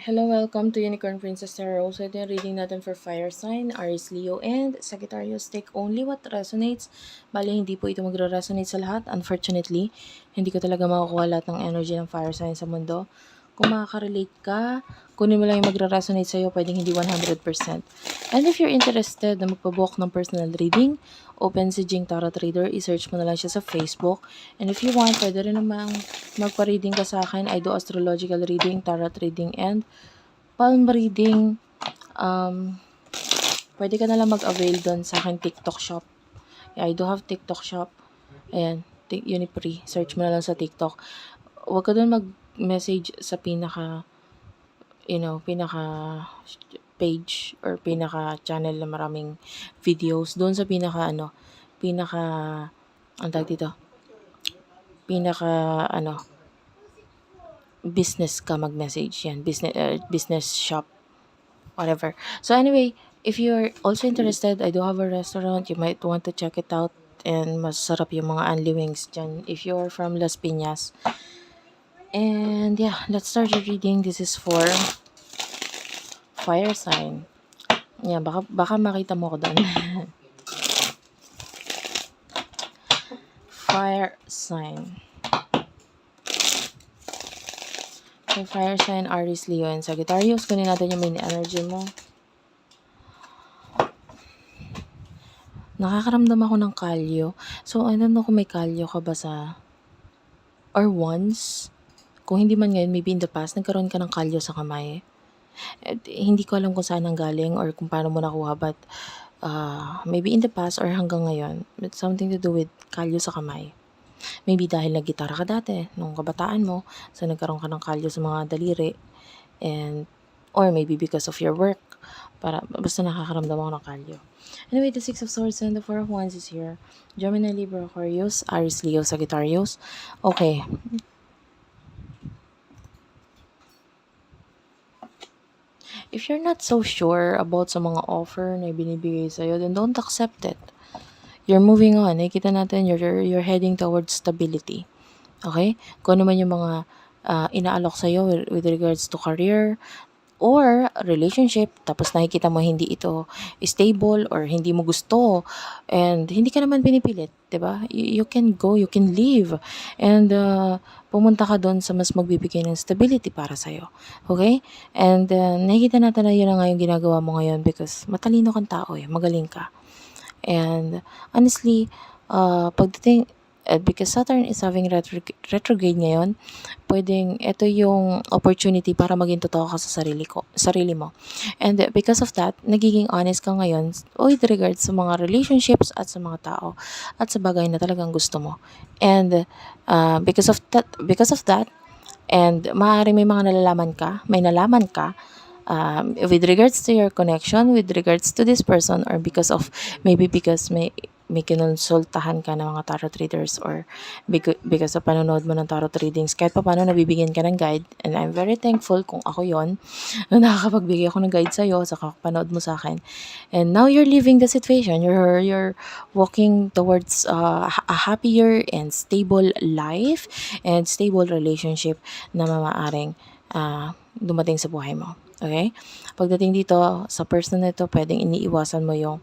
Hello, welcome to Unicorn Princess Tarot. So ito yung reading natin for Fire Sign, Aries, Leo, and Sagittarius. Take only what resonates. Bali, hindi po ito magre-resonate sa lahat. Unfortunately, hindi ko talaga makukuha lahat ng energy ng Fire Sign sa mundo. Kung makaka-relate ka, kunin mo lang yung magre-resonate sa'yo, pwedeng hindi 100%. And if you're interested na magpabook ng personal reading, open si Jing Tarot Reader, i-search mo na lang siya sa Facebook. And if you want, pwede rin namang magpa-reading ka sa akin. I do astrological reading, tarot reading, and palm reading. Pwede ka na lang mag-avail doon sa akin TikTok shop. Yeah, I do have TikTok shop. Ayan, Unipree. Search mo na lang sa TikTok. Huwag ka doon mag-message sa pinaka page or pinaka channel na maraming videos. Doon sa ang tawag dito, business ka mag-message yan. Business shop. Whatever. So anyway, if you're also interested, I do have a restaurant. You might want to check it out. And masarap yung mga Anli Wings dyan if you're from Las Piñas. And yeah, let's start your reading. This is for Fire Sign. Yeah, baka makita mo ko doon. Fire Sign. So, Fire Sign, Aries, Leo, and Sagittarius. Kunin natin yung main energy mo. Nakakaramdam ako ng kalyo. So, I don't know kung may kalyo ka ba or once. Kung hindi man ngayon, maybe in the past, nagkaroon ka ng kalyo sa kamay. Hindi ko alam kung saan ang galing or kung paano mo nakuha, but maybe in the past or hanggang ngayon, it's something to do with kalyo sa kamay. Maybe dahil nag-gitara ka dati, nung kabataan mo, so nagkaroon ka ng kalyo sa mga daliri, or maybe because of your work, basta nakakaramdam ako ng kalyo. Anyway, the Six of Swords and the Four of Wands is here. Gemini, Libra, Aquarius, Aries, Leo, Sagittarius. Okay. If you're not so sure about sa mga offer na binibigay sa'yo, then don't accept it. You're moving on. Nakikita natin, you're heading towards stability. Okay? Kung ano man yung mga inaalok sa'yo with regards to career or relationship, tapos nakikita mo hindi ito stable or hindi mo gusto, and hindi ka naman pinipilit, diba? You can go, you can leave, and pumunta ka doon sa mas magbibigay ng stability para sa'yo. Okay? And nakikita natin na yun na nga yung ginagawa mo ngayon because matalino kang tao magaling ka. And honestly, pagdating, because Saturn is having retrograde ngayon, pwedeng ito yung opportunity para maging totoo ka sa sarili mo. And because of that, nagiging honest ka ngayon with regards sa mga relationships at sa mga tao at sa bagay na talagang gusto mo. And because of that, and maaari may nalaman ka with regards to your connection, with regards to this person, or because may kinonsultahan ka ng mga tarot readers, or because of panonood mo ng tarot readings, kahit pa paano nabibigyan ka ng guide. And I'm very thankful kung ako yon na nakakapagbigay ako ng guide sa'yo sa kakapanood mo sa akin. And now you're leaving the situation. You're walking towards a happier and stable life and stable relationship na maaaring dumating sa buhay mo. Okay? Pagdating dito, sa person na ito, pwedeng iniiwasan mo yung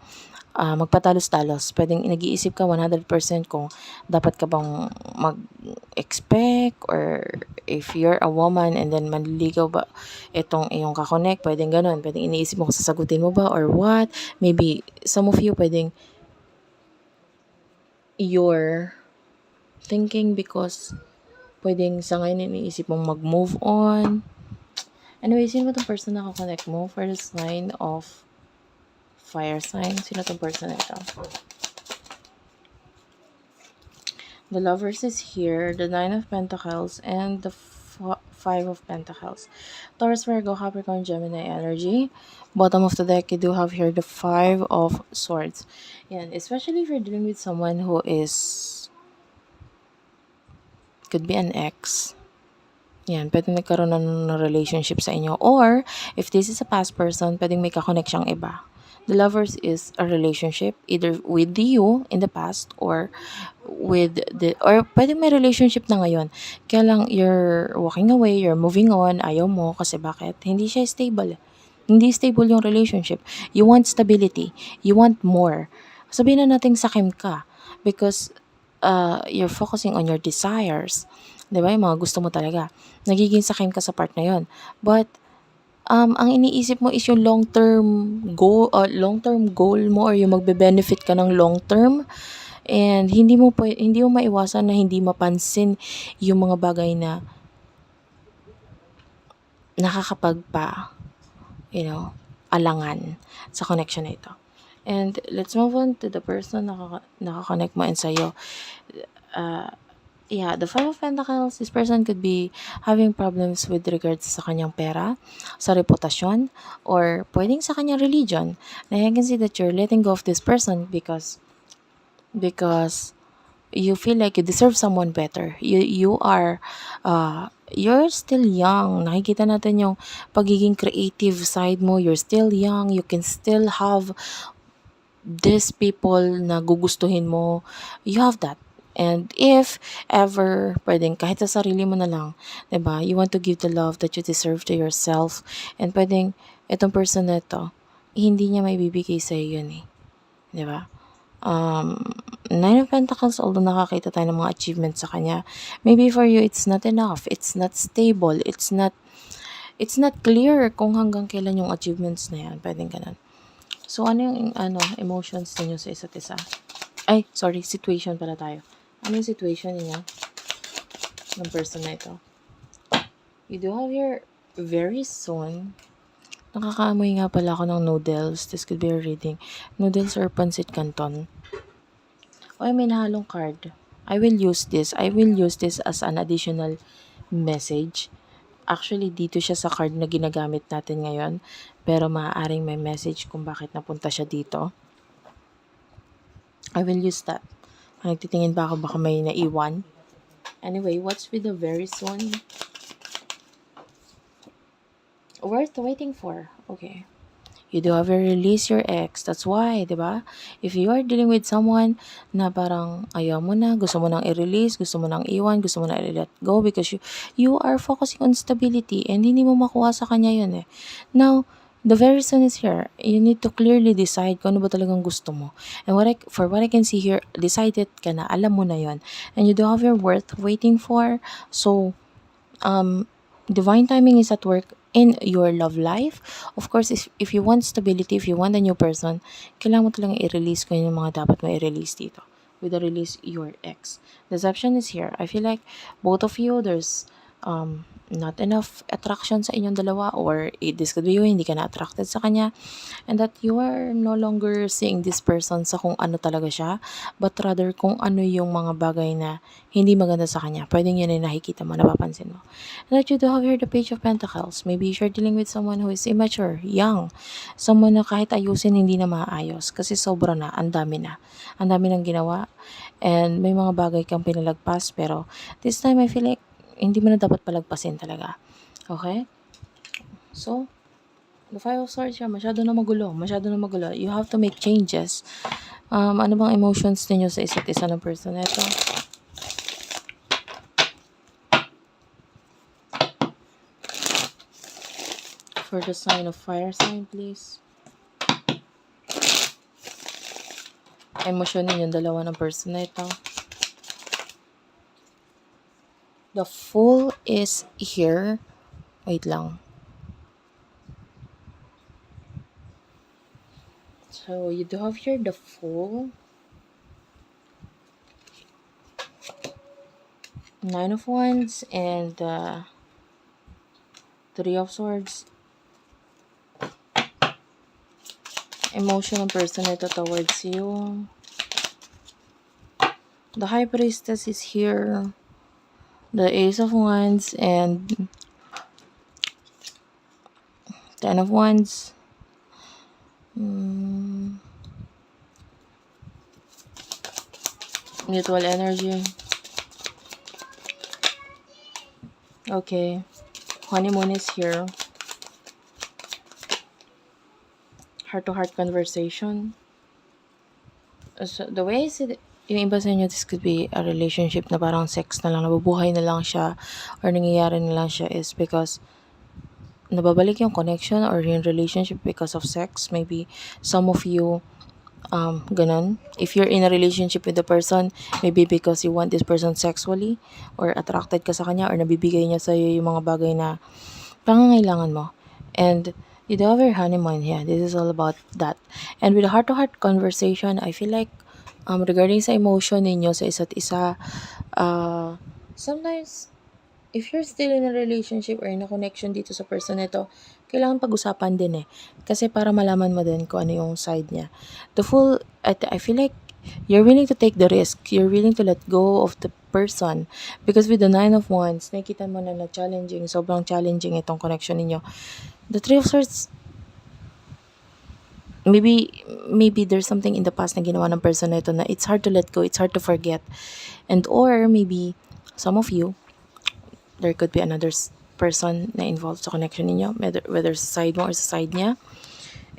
magpatalos-talos. Pwedeng nag-iisip ka 100% kung dapat ka bang mag-expect, or if you're a woman and then manliligaw ba itong iyong kakonek, pwedeng ganun. Pwedeng iniisip mo kung sasagutin mo ba or what. Maybe some of you pwedeng you're thinking because pwedeng sa ngayon iniisip mong mag-move on. Anyway, sino ba itong person na kakonect mo for the sign of Fire Sign? Sino itong person na ito? The Lovers is here, the Nine of Pentacles, and the Five of Pentacles. Taurus, Virgo, Capricorn, Gemini energy. Bottom of the deck, you do have here the Five of Swords. Yan, especially if you're dealing with someone who could be an ex. Yan, pwedeng nagkaroon ng relationship sa inyo. Or, if this is a past person, pwedeng may kakonect siyang iba. The Lovers is a relationship either with you in the past or or pwede may relationship na ngayon. Kaya lang you're walking away, you're moving on, ayaw mo kasi bakit? Hindi siya stable. Hindi stable yung relationship. You want stability. You want more. Sabihin na natin sakim ka because you're focusing on your desires. 'Di ba? Yung mga gusto mo talaga. Nagiging sakim ka sa part na yon. But ang iniisip mo is yung long term goal mo or yung magbe-benefit ka ng long term and hindi mo maiwasan na hindi mapansin yung mga bagay na nakakapagpa, alangan sa connection na ito. And let's move on to the person na naka-connect mo and sa'yo. The Five of Pentacles, this person could be having problems with regards sa kanyang pera, sa reputasyon, or pwedeng sa kanyang religion. Now, I can see that you're letting go of this person because you feel like you deserve someone better. You're still young. Nakikita natin yung pagiging creative side mo. You're still young. You can still have these people na gugustuhin mo. You have that. And if ever, pwedeng kahit sa sarili mo na lang, 'di ba? You want to give the love that you deserve to yourself. And pwedeng itong person na ito, hindi niya may bibigay sa iyo yun eh. 'Di ba? Nine of Pentacles, although nakakita tayo ng mga achievements sa kanya, maybe for you it's not enough, it's not stable, it's not clear kung hanggang kailan yung achievements na yan. Pwedeng ganun. So ano yung emotions niyo sa isa't isa? Ay, sorry, situation pala tayo. Ano yung situation niyo ng person na ito? You do have your very soon. Nakakaamoy nga pala ako ng noodles. This could be a reading. Noodles or pancit canton. O may nahalong card. I will use this as an additional message. Actually, dito siya sa card na ginagamit natin ngayon. Pero maaaring may message kung bakit napunta siya dito. I will use that. Nagtitingin ba ako baka may naiwan? Anyway, what's with the very soon? Worth waiting for. Okay. You do have to release your ex. That's why, di ba? If you are dealing with someone na parang ayaw mo na, gusto mo nang i-release, gusto mo nang iwan, gusto mo na i-let go because you are focusing on stability and hindi mo makuha sa kanya yun eh. Now, the very soon is here. You need to clearly decide kung ano ba talagang gusto mo. And for what I can see here, decided ka na, alam mo na yun. And you do have your worth waiting for. So, divine timing is at work in your love life. Of course, if you want stability, if you want a new person, kailangan mo talagang i-release kung yung mga dapat mo i-release dito. With the release your ex. Deception is here. I feel like both of you, there's not enough attraction sa inyong dalawa or this could be you, hindi ka na attracted sa kanya and that you are no longer seeing this person sa kung ano talaga siya but rather kung ano yung mga bagay na hindi maganda sa kanya. Pwedeng yun ay nakikita mo, napapansin mo. And that you do have here the Page of Pentacles. Maybe you're dealing with someone who is immature, young, someone na kahit ayusin hindi na maayos kasi sobra na, ang dami nang ginawa and may mga bagay kang pinalagpas pero this time I feel like hindi mo na dapat palagpasin talaga. Okay? So, the Five of Swords siya, masyado na magulo. You have to make changes. Ano bang emotions ninyo sa isa't isa ng person na ito? For the sign of fire sign, please. Emosyon ninyong dalawa ng person na ito. The Fool is here. Wait lang. So, you do have here the Fool. Nine of Wands and Three of Swords. Emotion ng person ito towards you. The High Priestess is here. The Ace of Wands and Ten of Wands. Mutual energy. Okay. Honeymoon is here. heart-to-heart conversation. So, the way I see it, yung iba sa inyo, this could be a relationship na parang sex na lang, nabubuhay na lang siya, or nangyayari na lang siya is because nababalik yung connection or yung relationship because of sex. Maybe some of you, ganun. If you're in a relationship with the person, maybe because you want this person sexually, or attracted ka sa kanya, or nabibigay niya sa'yo yung mga bagay na pangangailangan mo. And you do have your honeymoon. Yeah, this is all about that. And with a heart-to-heart conversation, I feel like regarding sa emotion ninyo sa isa't isa, sometimes if you're still in a relationship or in a connection dito sa person nito, kailangan pag-usapan din eh. Kasi para malaman mo din kung ano yung side niya. I feel like you're willing to take the risk. You're willing to let go of the person. Because with the Nine of Wands, nakikita mo na challenging, sobrang challenging itong connection ninyo. The Three of Swords, maybe there's something in the past na ginawa ng person na ito na it's hard to let go, it's hard to forget. And or maybe some of you, there could be another person na involved sa connection ninyo, whether sa side mo or sa side niya.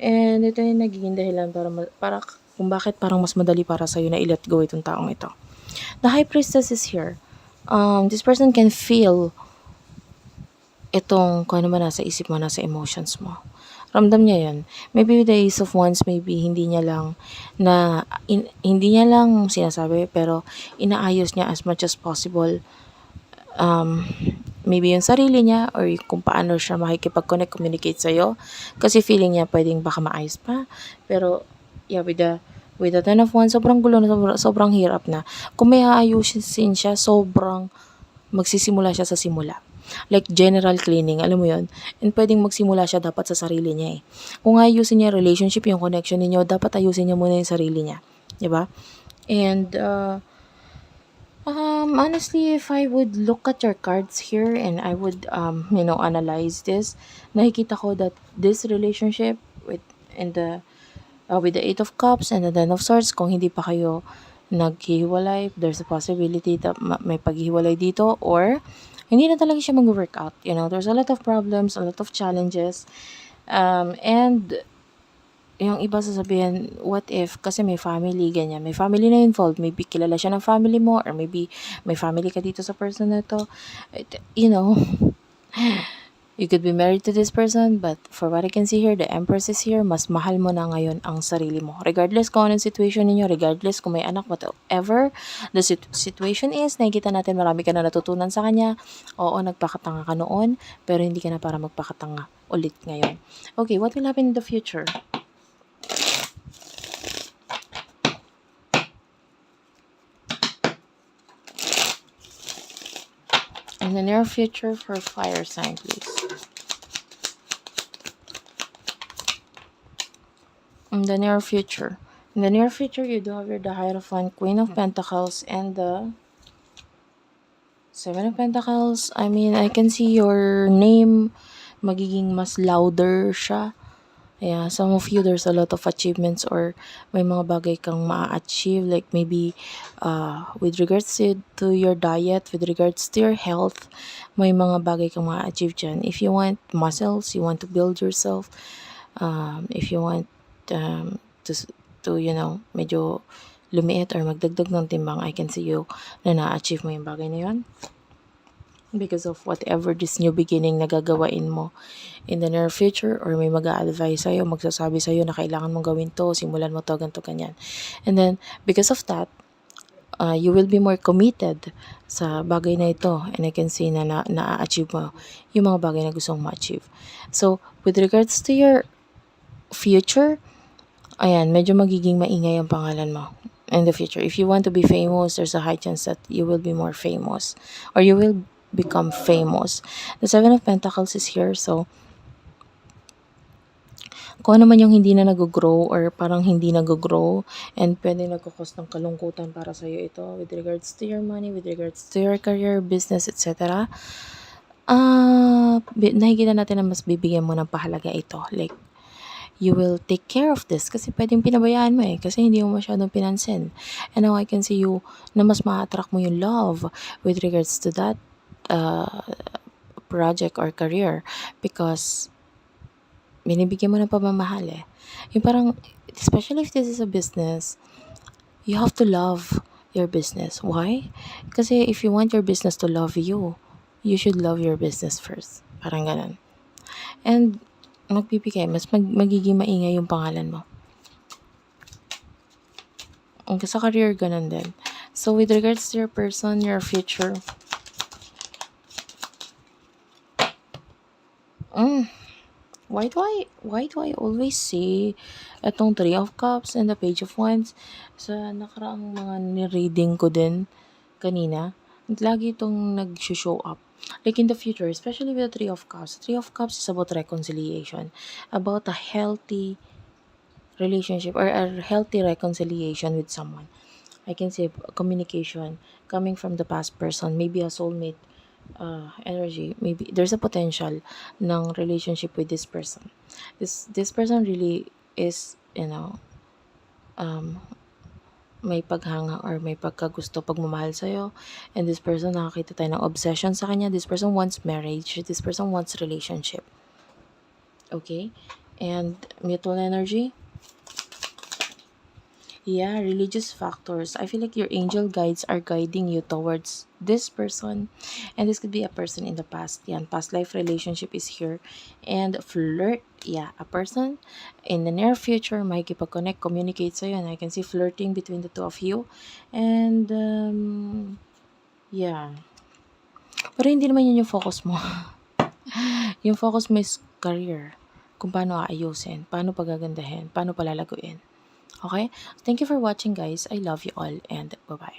And ito yung nagiging dahilan para kung bakit parang mas madali para sa'yo na i-let go itong taong ito. The High Priestess is here. This person can feel itong kung ano ba nasa isip mo, nasa emotions mo. Ramdam niya yan. Maybe with the Ace of Wands, maybe hindi niya lang sinasabi, pero inaayos niya as much as possible. Maybe yung sarili niya or kung paano siya makikipag-connect, communicate sa'yo. Kasi feeling niya pwedeng baka maayos pa. Pero, yeah, with the Ten of Wands, sobrang gulo na, sobrang hirap na. Kung may aayusin siya, sobrang magsisimula siya sa simula. Like general cleaning, alam mo yun? And pwedeng magsimula siya dapat sa sarili niya eh. Kung ayusin niya relationship, yung connection ninyo, dapat ayusin niya muna yung sarili niya. Diba? And, honestly, if I would look at your cards here and I would, analyze this, nakikita ko that this relationship with the Eight of Cups and the Ten of Swords, kung hindi pa kayo naghihiwalay, there's a possibility that may paghihiwalay dito or hindi na talaga siya mag-work out. There's a lot of problems, a lot of challenges. And yung iba sasabihin, what if, kasi may family, ganyan. May family na involved. Maybe kilala siya ng family mo or maybe may family ka dito sa person na to. You could be married to this person, but for what I can see here, the Empress is here, mas mahal mo na ngayon ang sarili mo. Regardless kung anong situation ninyo, regardless kung may anak, whatever the situation is, nakikita natin marami ka na natutunan sa kanya. Oo, nagpakatanga ka noon, pero hindi ka na para magpakatanga ulit ngayon. Okay, what will happen in the future? In the near future for fire sign, please. In the near future. In the near future, you do have the Hierophant, Queen of Pentacles, and the Seven of Pentacles. I mean, I can see your name magiging mas louder siya. Yeah, some of you, there's a lot of achievements or may mga bagay kang ma-achieve. Like maybe with regards to your diet, with regards to your health, may mga bagay kang ma-achieve dyan. If you want muscles, you want to build yourself. If you want to medyo lumiit or magdagdag ng timbang, I can see you na na-achieve mo yung bagay na yun. Because of whatever this new beginning na gagawain mo in the near future, or may mag-a-advise sa'yo, magsasabi sa'yo na kailangan mong gawin to, simulan mo to, ganito, ganyan. And then, because of that, you will be more committed sa bagay na ito, and I can see na na-achieve mo yung mga bagay na gusto mong ma-achieve. So, with regards to your future, ayan, medyo magiging maingay ang pangalan mo in the future. If you want to be famous, there's a high chance that you will be more famous, or you will become famous. The Seven of Pentacles is here, so kung ano man yung hindi na nag-grow or parang hindi nag-grow and pwede nagkakos ng kalungkutan para sa'yo ito with regards to your money, with regards to your career, business, etc. Nakikita natin na mas bibigyan mo ng pahalaga ito. Like, you will take care of this kasi pwedeng pinabayaan mo kasi hindi mo masyadong pinansin. And now I can see you na mas ma-attract mo yung love with regards to that project or career, because binibigyan mo ng pamamahal eh. Yung parang, especially if this is a business, you have to love your business. Why? Kasi if you want your business to love you, you should love your business first. Parang ganun. And magiging maingay yung pangalan mo. Sa career, ganun din. So, with regards to your person, your future, why do I always say etong Three of Cups and the Page of Wands sa nakaraang mga ni-reading ko din kanina, lagi itong nag-show up. Like in the future, especially with the Three of Cups. The Three of Cups is about reconciliation, about a healthy relationship or a healthy reconciliation with someone. I can say communication coming from the past person, maybe a soulmate energy. Maybe there's a potential ng relationship with this person. This person really is, may paghanga or may pagkagusto, pagmamahal sa'yo. And this person, nakakita tayo ng obsession sa kanya. This person wants marriage. This person wants relationship. Okay? And mutual energy. Yeah, religious factors. I feel like your angel guides are guiding you towards this person. And this could be a person in the past. Yan, past life relationship is here. And flirt. Yeah, a person in the near future makikipag-connect, communicate sa'yo. And I can see flirting between the two of you. And, yeah. Pero hindi naman yun yung focus mo. Yung focus mo is career. Kung paano aayusin, paano pagagandahin, paano palalaguin. Okay? Thank you for watching, guys. I love you all, and bye-bye.